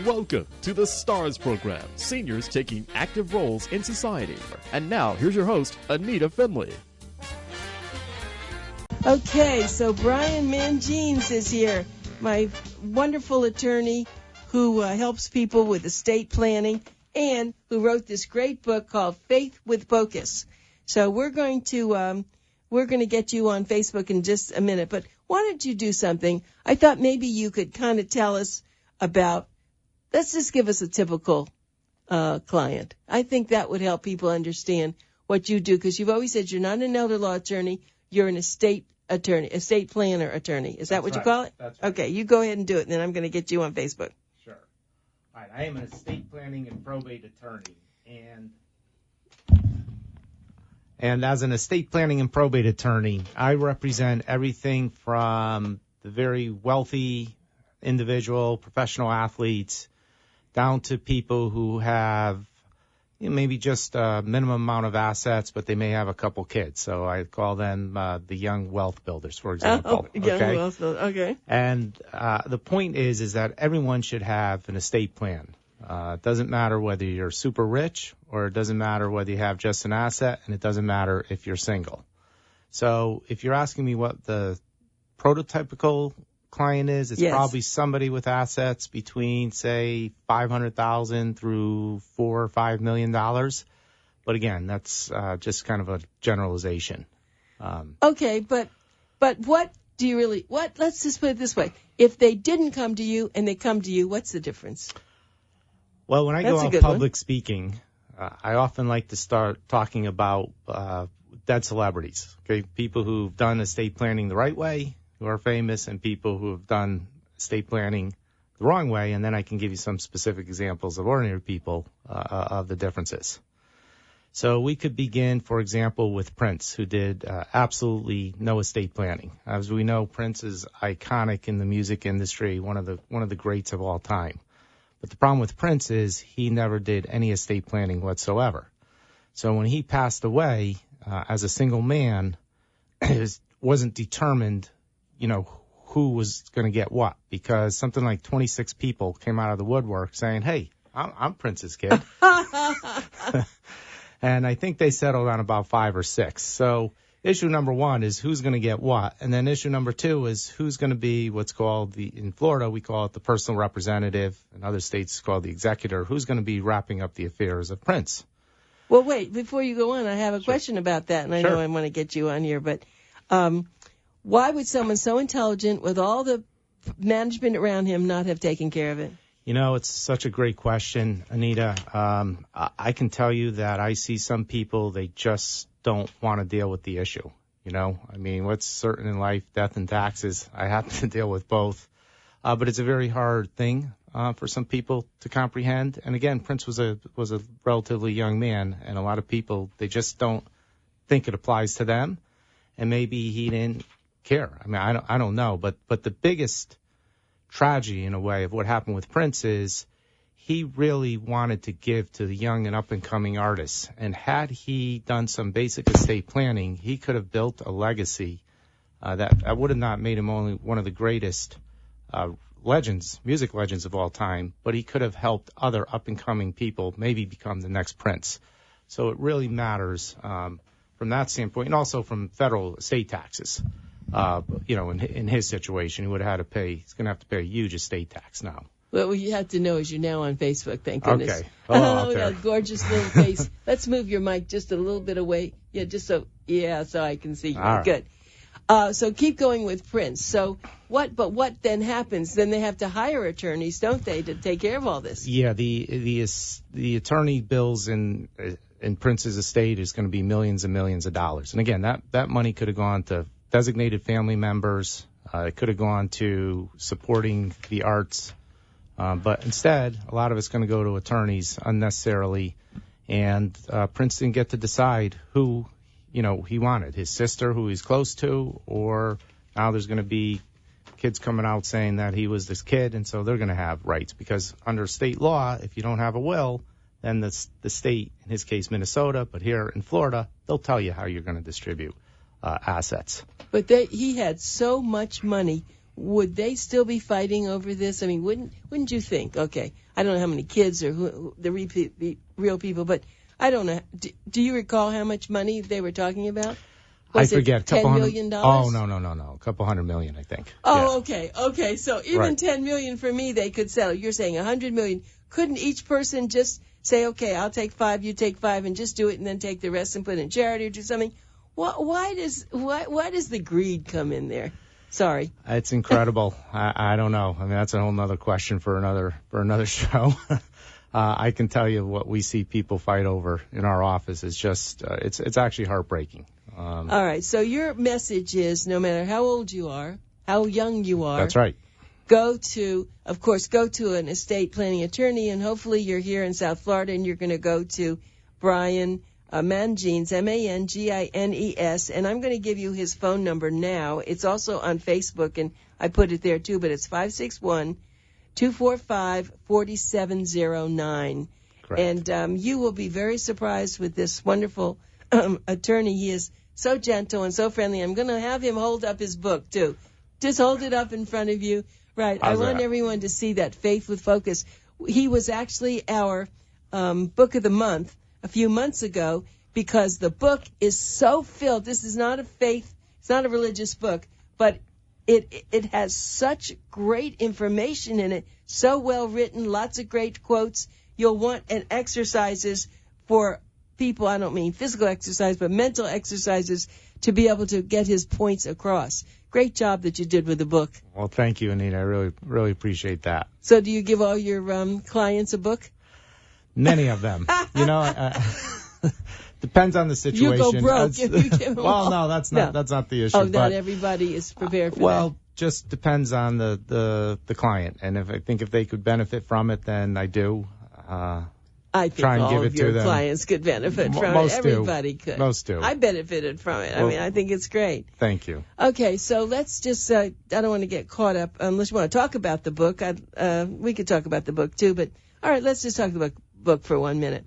Welcome to the STARS program, seniors taking active roles in society. And now, here's your host, ANITA FINLEY. Okay, so Brian Mangines is here, my wonderful attorney who helps people with estate planning and who wrote this great book called Faith with Focus. So we're going to get you on Facebook in just a minute, but why don't you do something? I thought maybe you could kind of tell us about, let's just give us a typical client. I think that would help people understand what you do, because you've always said you're not an elder law attorney, you're an estate planner attorney. Is that what you call it? That's right. Okay, you go ahead and do it, and then I'm going to get you on Facebook. Sure. All right, I am an estate planning and probate attorney, and as an estate planning and probate attorney, I represent everything from the very wealthy individual, professional athletes, down to people who have maybe just a minimum amount of assets, but they may have a couple kids. So I call them the young wealth builders, for example. Young wealth builders, okay. And the point is that everyone should have an estate plan. It doesn't matter whether you're super rich, or it doesn't matter whether you have just an asset, and it doesn't matter if you're single. So if you're asking me what the prototypical client is, it's yes, probably somebody with assets between, say, $500,000 through $4 or $5 million. But again, that's just kind of a generalization. Okay, but what do you really, let's just put it this way. If they didn't come to you and they come to you, what's the difference? Well, when I go out public speaking, I often like to start talking about dead celebrities, okay? People who've done estate planning the right way, who are famous, and people who have done estate planning the wrong way, and then I can give you some specific examples of ordinary people of the differences. So we could begin, for example, with Prince, who did absolutely no estate planning. As we know, Prince is iconic in the music industry, one of the greats of all time. But the problem with Prince is he never did any estate planning whatsoever. So when he passed away as a single man, it wasn't determined, who was going to get what, because something like 26 people came out of the woodwork saying, hey, I'm Prince's kid. And I think they settled on about 5 or 6. So issue number one is who's going to get what. And then issue number two is who's going to be what's called in Florida, we call it the personal representative. In other states, it's called the executor. Who's going to be wrapping up the affairs of Prince? Well, wait, before you go on, I have a question about that, and I know I want to get you on here, but why would someone so intelligent with all the management around him not have taken care of it? It's such a great question, Anita. I can tell you that I see some people, they just don't want to deal with the issue. What's certain in life, death and taxes. I have to deal with both. But it's a very hard thing for some people to comprehend. And again, Prince was a relatively young man, and a lot of people, they just don't think it applies to them. And maybe he didn't care. I don't know. But the biggest tragedy, in a way, of what happened with Prince is he really wanted to give to the young and up-and-coming artists. And had he done some basic estate planning, he could have built a legacy that would have not made him only one of the greatest music legends of all time, but he could have helped other up-and-coming people maybe become the next Prince. So it really matters from that standpoint, and also from federal estate taxes. In his situation, he's going to have to pay a huge estate tax now. Well, what you have to know is you're now on Facebook, thank goodness. Okay. Oh, that gorgeous little face. Let's move your mic just a little bit away. Yeah, so I can see you. Right. Good. So keep going with Prince. So what then happens? Then they have to hire attorneys, don't they, to take care of all this? Yeah, the attorney bills in Prince's estate is going to be millions and millions of dollars. And again, that money could have gone to designated family members. It could have gone to supporting the arts. But instead, a lot of it's going to go to attorneys unnecessarily. And Prince didn't get to decide who, he wanted. His sister, who he's close to, or now there's going to be kids coming out saying that he was this kid, and so they're going to have rights. Because under state law, if you don't have a will, then the state, in his case Minnesota, but here in Florida, they'll tell you how you're going to distribute assets. But he had so much money would they still be fighting over this? I mean, wouldn't you think? Okay, I don't know how many kids or who the real people, but I don't know. Do you recall how much money they were talking about? Was I forget. It $10 million? Oh, no. A couple $100 million, I think. Oh, yeah. Okay. So even Right. $10 million for me, they could settle. You're saying $100 million. Couldn't each person just say, okay, I'll take 5, you take 5, and just do it, and then take the rest and put it in charity or do something? Why does the greed come in there? Sorry. It's incredible. I don't know. I mean, that's a whole nother question for another show. I can tell you what we see people fight over in our office is just, it's actually heartbreaking. All right. So your message is no matter how old you are, how young you are. That's right. Go to an estate planning attorney, and hopefully you're here in South Florida and you're going to go to Brian Mangines, Mangines, and I'm going to give you his phone number now. It's also on Facebook, and I put it there too, but it's 561-245-4709. Correct. And you will be very surprised with this wonderful attorney. He is so gentle and so friendly. I'm going to have him hold up his book too. Just hold it up in front of you. Right. I want everyone to see that, Faith with Focus. He was actually our book of the month a few months ago because the book is so filled. This is not a faith, it's not a religious book, but it has such great information in it, so well written, lots of great quotes. You'll want and exercises for people, I don't mean physical exercise, but mental exercises to be able to get his points across. Great job that you did with the book. Well, thank you, Anita. I really appreciate that. So do you give all your clients a book? Many of them. Depends on the situation. You go broke if you give them all. No, that's not the issue. Oh, not everybody is prepared for that. Just depends on the client. And if they could benefit from it, then I do. I think try and all give of it your to them. clients could benefit from Most it. do. Everybody could. Most do. I benefited from it. I mean, I think it's great. Thank you. Okay, so let's just, I don't want to get caught up, unless you want to talk about the book. We could talk about the book too, but all right, let's just talk about the book for 1 minute.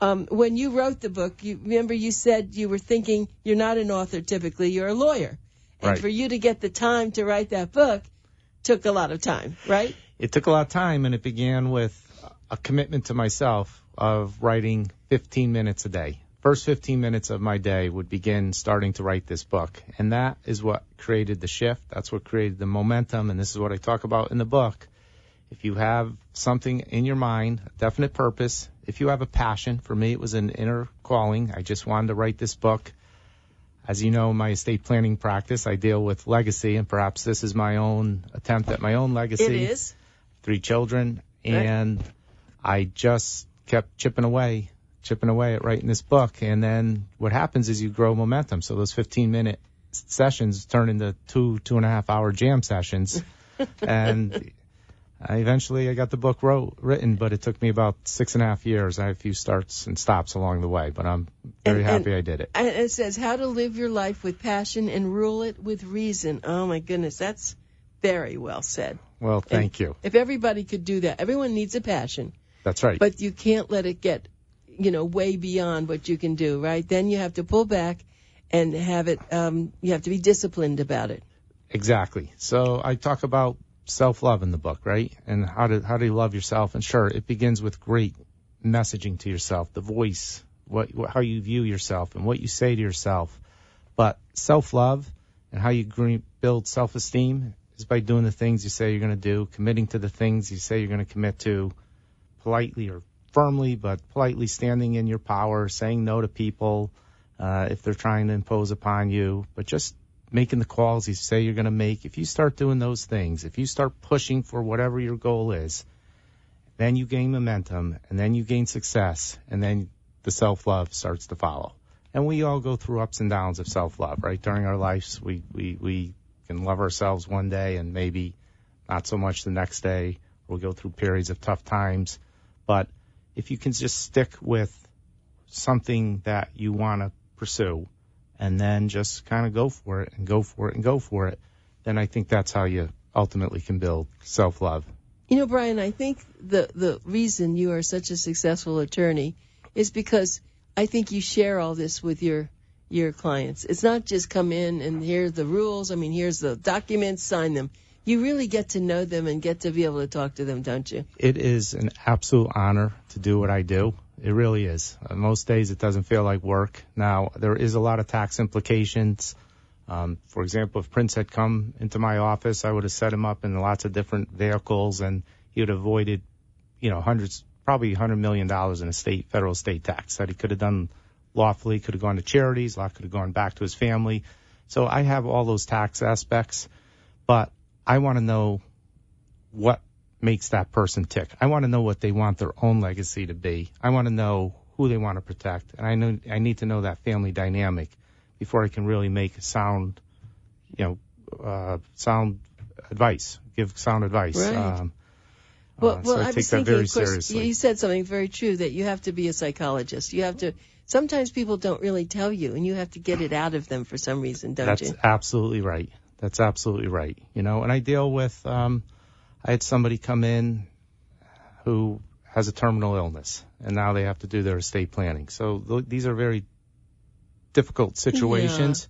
When you wrote the book, you said you were thinking you're not an author typically, you're a lawyer. And Right. for you to get the time to write that book took a lot of time, right? It took a lot of time, and it began with a commitment to myself of writing 15 minutes a day. First 15 minutes of my day would begin starting to write this book. And that is what created the shift. That's what created the momentum. And this is what I talk about in the book. If you have something in your mind, a definite purpose, if you have a passion, for me it was an inner calling. I just wanted to write this book. As you know, in my estate planning practice, I deal with legacy, and perhaps this is my own attempt at my own legacy. It is. 3 children, and I just kept chipping away at writing this book. And then what happens is you grow momentum. So those 15-minute sessions turn into 2.5 hour jam sessions. And eventually I got the book written, but it took me about 6.5 years. I had a few starts and stops along the way, but I'm very happy I did it. And it says how to live your life with passion and rule it with reason. Oh, my goodness, that's very well said. Well, thank you. If everybody could do that, everyone needs a passion. That's right. But you can't let it get, way beyond what you can do, right? Then you have to pull back and have it, you have to be disciplined about it. Exactly. So I talk about self-love in the book, right? And how do you love yourself? And sure, it begins with great messaging to yourself, the voice, how you view yourself and what you say to yourself. But self-love and how you build self-esteem is by doing the things you say you're going to do, committing to the things you say you're going to commit to, politely or firmly, but politely standing in your power, saying no to people if they're trying to impose upon you, but just making the calls you say you're going to make. If you start doing those things, if you start pushing for whatever your goal is, then you gain momentum, and then you gain success, and then the self-love starts to follow. And we all go through ups and downs of self-love, right? During our lives, we can love ourselves one day and maybe not so much the next day. We'll go through periods of tough times. But if you can just stick with something that you want to pursue and then just kind of go for it and go for it and go for it, then I think that's how you ultimately can build self-love. Brian, I think the reason you are such a successful attorney is because I think you share all this with your clients. It's not just come in and here's the rules. I mean, here's the documents, sign them. you really get to know them and get to be able to talk to them, don't you? It is an absolute honor to do what I do. It really is. Most days it doesn't feel like work. Now, there is a lot of tax implications. For example, if Prince had come into my office, I would have set him up in lots of different vehicles, and he would have avoided, probably $100 million in federal estate tax that he could have done lawfully, could have gone to charities, a lot could have gone back to his family. So I have all those tax aspects, but I want to know what makes that person tick. I want to know what they want their own legacy to be. I want to know who they want to protect, and I need to know that family dynamic before I can really make sound advice, give sound advice. Right. So I take that very seriously. You said something very true, that you have to be a psychologist. You have to. Sometimes people don't really tell you, and you have to get it out of them for some reason, don't you? That's absolutely right. That's absolutely right. And I deal with. I had somebody come in who has a terminal illness, and now they have to do their estate planning. So these are very difficult situations,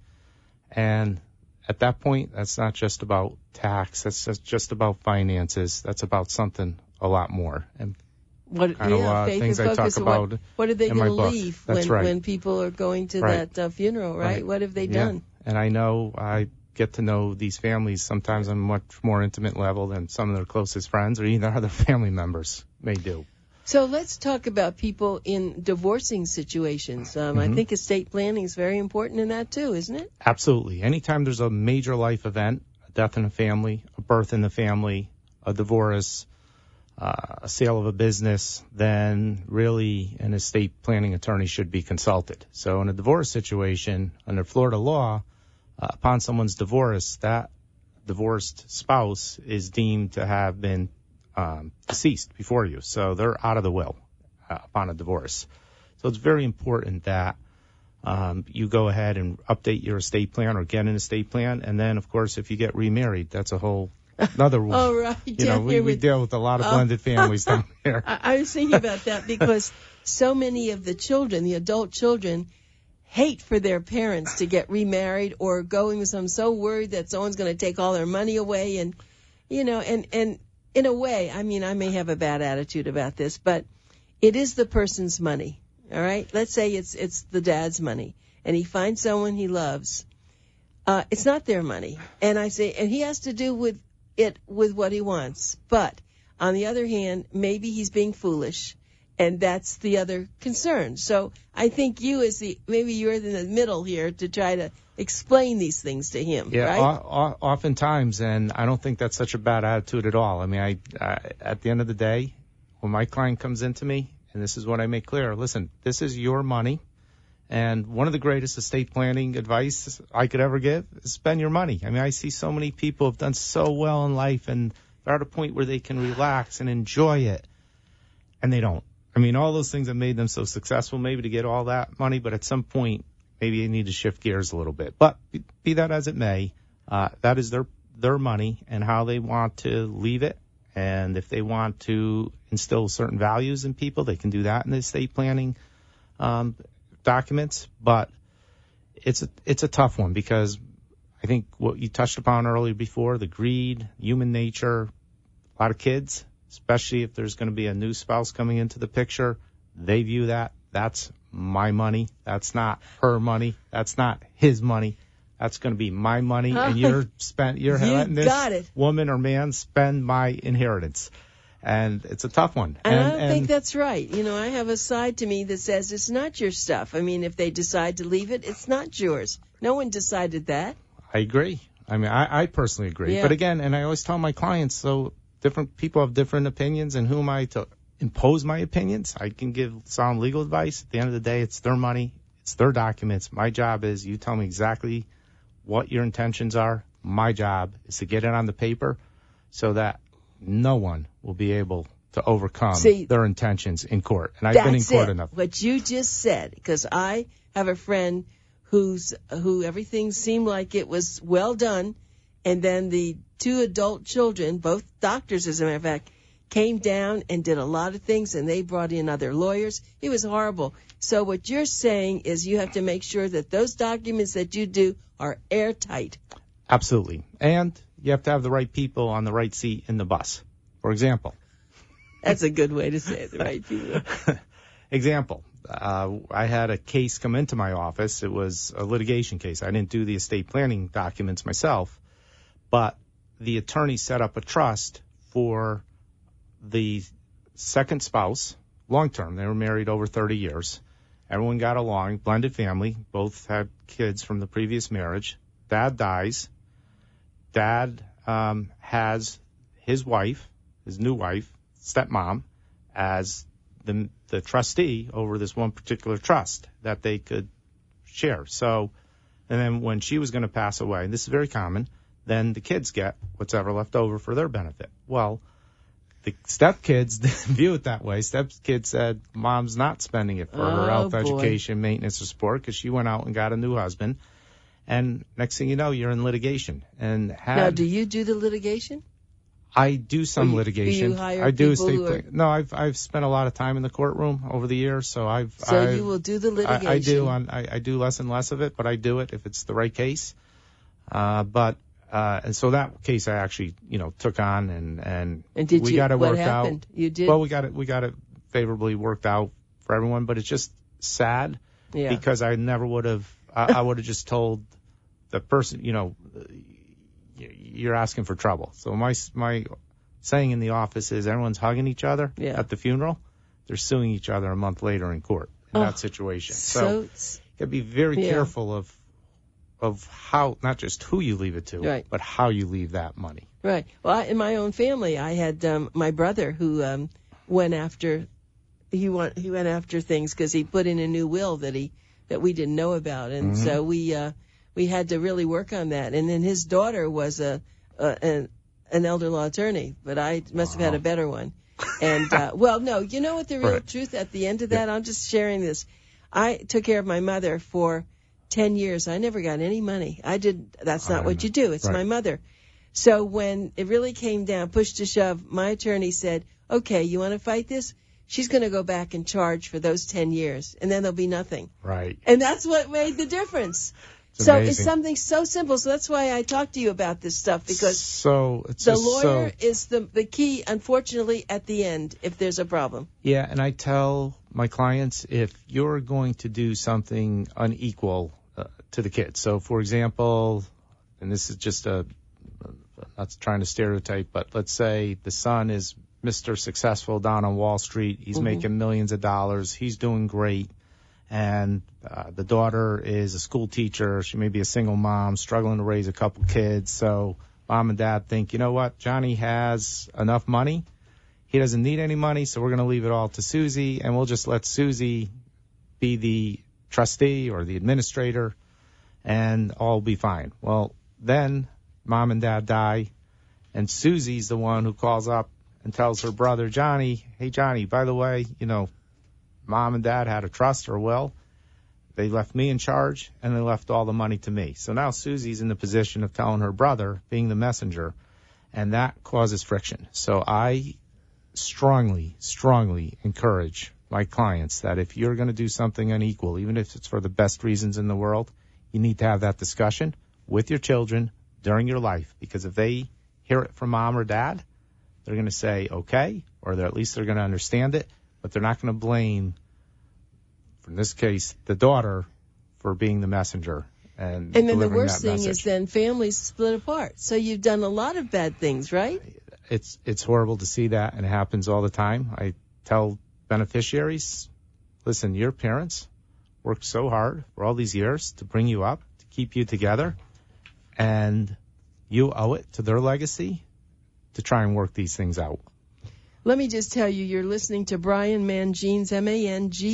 and at that point, that's not just about tax. That's just about finances. That's about something a lot more. And things I talk about. What are they going to leave when people are going to that funeral? Right? What have they done? And I know I get to know these families sometimes on a much more intimate level than some of their closest friends or even other family members may do. So let's talk about people in divorcing situations. I think estate planning is very important in that too, isn't it? Absolutely. Anytime there's a major life event, a death in a family, a birth in the family, a divorce, a sale of a business, then really an estate planning attorney should be consulted. So in a divorce situation, under Florida law, upon someone's divorce, that divorced spouse is deemed to have been deceased before you. So they're out of the will upon a divorce. So it's very important that you go ahead and update your estate plan or get an estate plan. And then, of course, if you get remarried, that's a whole another one. Oh, right. We deal with a lot of blended families down there. I was thinking about that because so many of the children, the adult children, hate for their parents to get remarried or going with some, so worried that someone's going to take all their money away. And, and in a way, I mean, I may have a bad attitude about this, but it is the person's money. All right. Let's say it's the dad's money and he finds someone he loves. It's not their money. And I say, and he has to do with what he wants. But on the other hand, maybe he's being foolish. And that's the other concern. So I think maybe you're in the middle here to try to explain these things to him, right? Oftentimes, and I don't think that's such a bad attitude at all. I mean, I at the end of the day, when my client comes into me, and this is what I make clear, listen, this is your money, and one of the greatest estate planning advice I could ever give is spend your money. I mean, I see so many people have done so well in life, and they're at a point where they can relax and enjoy it, and they don't. I mean, all those things have made them so successful, maybe to get all that money, but at some point, maybe they need to shift gears a little bit. But be that as it may, that is their money and how they want to leave it. And if they want to instill certain values in people, they can do that in the estate planning documents. But it's a tough one because I think what you touched upon earlier before, the greed, human nature, a lot of kids, especially if there's going to be a new spouse coming into the picture, they view that's my money. That's not her money. That's not his money. That's going to be my money, and you're letting this woman or man spend my inheritance. And it's a tough one. And I don't think that's right. I have a side to me that says it's not your stuff. I mean, if they decide to leave it, it's not yours. No one decided that. I agree. I mean, I personally agree. Yeah. But again, and I always tell my clients, so different people have different opinions, and who am I to impose my opinions? I can give sound legal advice. At the end of the day, it's their money. It's their documents. My job is you tell me exactly what your intentions are. My job is to get it on the paper so that no one will be able to overcome their intentions in court. And I've been in court enough. What you just said, because I have a friend who everything seemed like it was well done, and then the two adult children, both doctors as a matter of fact, came down and did a lot of things, and they brought in other lawyers. It was horrible. So what you're saying is you have to make sure that those documents that you do are airtight. Absolutely. And you have to have the right people on the right seat in the bus. For example. That's a good way to say it, the right people. Example. I had a case come into my office. It was a litigation case. I didn't do the estate planning documents myself, but the attorney set up a trust for the second spouse, long-term. They were married over 30 years. Everyone got along, blended family. Both had kids from the previous marriage. Dad dies. Dad has his wife, his new wife, stepmom, as the trustee over this one particular trust that they could share. So, and then when she was going to pass away, and this is very common, then the kids get what's ever left over for their benefit. Well, the stepkids didn't view it that way. Stepkids said, Mom's not spending it for her health, education, maintenance, or support because she went out and got a new husband. And next thing you know, you're in litigation. And now, do you do the litigation? I do some litigation. Do you hire I do people estate No, I've spent a lot of time in the courtroom over the years, so you will do the litigation. I do. I do less and less of it, but I do it if it's the right case. And so that case I actually, took on and we got it worked out. You did? Well, we got it favorably worked out for everyone, but it's just sad because I never would have. I would have just told the person, you're asking for trouble. So my saying in the office is everyone's hugging each other at the funeral. They're suing each other a month later in court in that situation. So you got to be very careful of how, not just who you leave it to, but how you leave that money. Right. Well, in my own family, I had my brother who went after things because he put in a new will that we didn't know about, and so we had to really work on that. And then his daughter was an elder law attorney, but I must have had a better one. And well, no, you know what the real truth at the end of that? I'm just sharing this. I took care of my mother for 10 years. I never got any money. That's not what you do. It's my mother. So when it really came down, push to shove, my attorney said, okay, you want to fight this? She's going to go back and charge for those 10 years, and then there'll be nothing. Right. And that's what made the difference. It's something so simple. So that's why I talk to you about this stuff, because the lawyer is the key, unfortunately, at the end, if there's a problem. Yeah, and I tell my clients, if you're going to do something unequal to the kids. So, for example, and this is just not trying to stereotype, but let's say the son is Mr. Successful down on Wall Street. He's making millions of dollars. He's doing great. And the daughter is a school teacher. She may be a single mom struggling to raise a couple kids. So mom and dad think, you know what, Johnny has enough money. He doesn't need any money, so we're going to leave it all to Susie, and we'll just let Susie be the trustee or the administrator, and all will be fine. Well, then mom and dad die, and Susie's the one who calls up and tells her brother Johnny, hey, Johnny, by the way, Mom and Dad had a trust or a will. They left me in charge, and they left all the money to me. So now Susie's in the position of telling her brother, being the messenger, and that causes friction. So I strongly, strongly encourage my clients that if you're going to do something unequal, even if it's for the best reasons in the world, you need to have that discussion with your children during your life. Because if they hear it from mom or dad, they're going to say, okay, or at least they're going to understand it. But they're not going to blame, in this case, the daughter for being the messenger. And then the worst thing is then families split apart. So you've done a lot of bad things, right? It's horrible to see that, and it happens all the time. I tell beneficiaries, listen, your parents worked so hard for all these years to bring you up, to keep you together, and you owe it to their legacy to try and work these things out. Let me just tell you, you're listening to Brian Mangines, Mangines,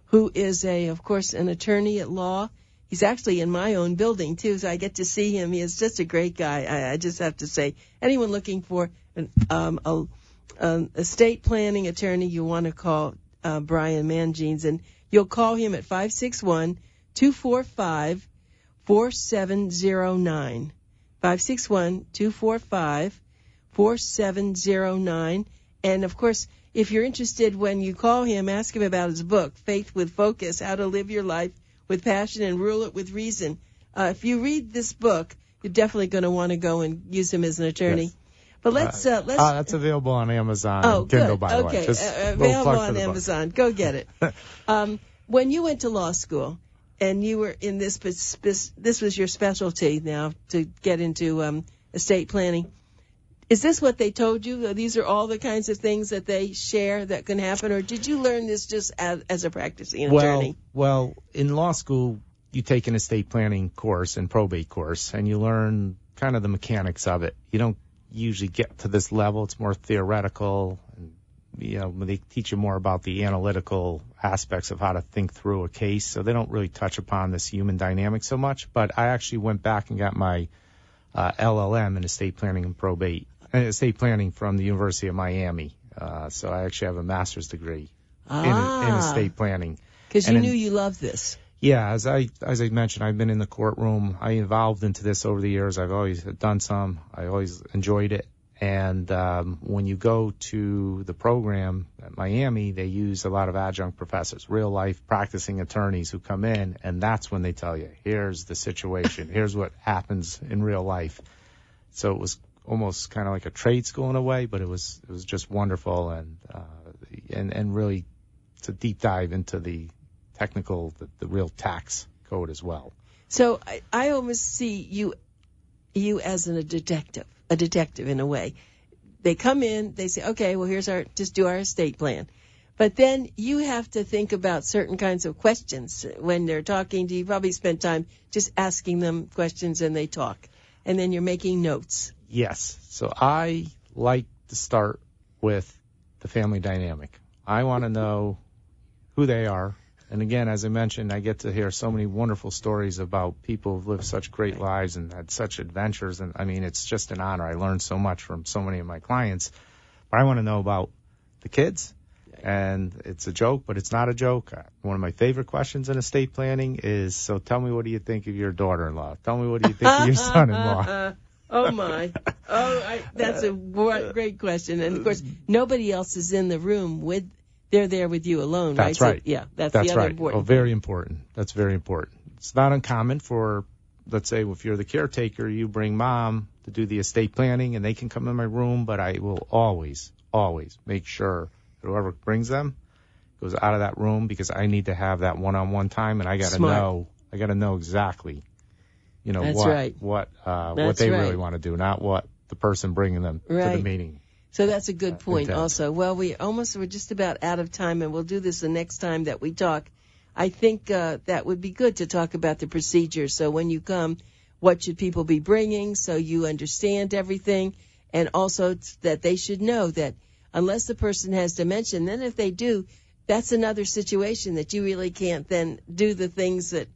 who is, of course, an attorney at law. He's actually in my own building, too, so I get to see him. He is just a great guy, I just have to say. Anyone looking for an estate planning attorney, you want to call Brian Mangines, and you'll call him at 561-245-4709. 561-245-4709. And, of course, if you're interested, when you call him, ask him about his book, Faith with Focus, How to Live Your Life with Passion and Rule It with Reason. If you read this book, you're definitely going to want to go and use him as an attorney. Yes. But let's that's available on Amazon oh, and Kindle, good. by the way. Okay, Just available on Amazon. Go get it. When you went to law school and you were in this was your specialty now to get into estate planning. Is this what they told you? These are all the kinds of things that they share that can happen, or did you learn this just as a practicing attorney? Well, in law school, you take an estate planning course and probate course, and you learn kind of the mechanics of it. You don't usually get to this level. It's more theoretical. And, they teach you more about the analytical aspects of how to think through a case, so they don't really touch upon this human dynamic so much. But I actually went back and got my LL.M in estate planning and probate. Estate planning from the University of Miami. So I actually have a master's degree in estate planning. Because you knew you loved this. Yeah, as I mentioned, I've been in the courtroom. I evolved into this over the years. I've always done some. I always enjoyed it. And when you go to the program at Miami, they use a lot of adjunct professors, real life practicing attorneys who come in, and that's when they tell you, here's the situation, here's what happens in real life. So it was almost kind of like a trade school in a way, but it was just wonderful, and really it's a deep dive into the technical, the real tax code as well. So I almost see you as a detective in a way. They come in, they say, okay, well just do our estate plan. But then you have to think about certain kinds of questions when they're talking to you. Probably spend time just asking them questions and they talk. And then you're making notes. Yes. So I like to start with the family dynamic. I want to know who they are. And again, as I mentioned, I get to hear so many wonderful stories about people who've lived such great lives and had such adventures. And I mean, it's just an honor. I learned so much from so many of my clients. But I want to know about the kids. And it's a joke, but it's not a joke. One of my favorite questions in estate planning is, so tell me, what do you think of your daughter-in-law? Tell me, what do you think of your son-in-law? Oh, my. That's a great question. And, of course, nobody else is in the room they're there with you alone, right? That's right. So, yeah, that's the other right. important. Oh, very important. That's very important. It's not uncommon for, let's say, if you're the caretaker, you bring mom to do the estate planning, and they can come in my room, but I will always make sure that whoever brings them goes out of that room, because I need to have that one-on-one time, and I got to know exactly, what they really want to do, not what the person bringing them to the meeting. So that's a good point also. Well, we're just about out of time, and we'll do this the next time that we talk. I think that would be good to talk about the procedure. So when you come, what should people be bringing so you understand everything, and also that they should know that unless the person has dementia, then if they do, that's another situation that you really can't then do the things that,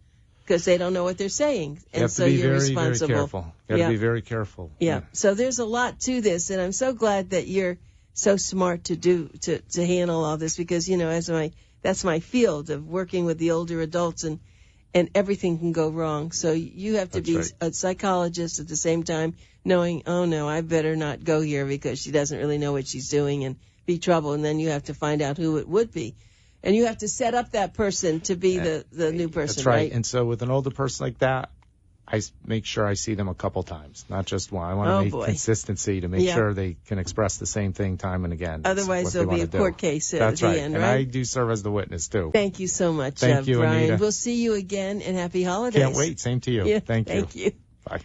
because they don't know what they're saying. And so you're responsible. Very careful. You got to be very careful. Yeah. So there's a lot to this, and I'm so glad that you're so smart to handle all this, because, that's my field of working with the older adults, and everything can go wrong. So you have to be a psychologist at the same time, knowing, oh no, I better not go here because she doesn't really know what she's doing, and be trouble. And then you have to find out who it would be. And you have to set up that person to be the new person, that's right? And so with an older person like that, I make sure I see them a couple times, not just one. I want to make consistency to make sure they can express the same thing time and again. Otherwise, there'll be a court case at the end, right? And I do serve as the witness, too. Thank you so much, Thank you, Brian. Anita. We'll see you again, and happy holidays. Can't wait. Same to you. Yeah, Thank you. Thank you. Bye.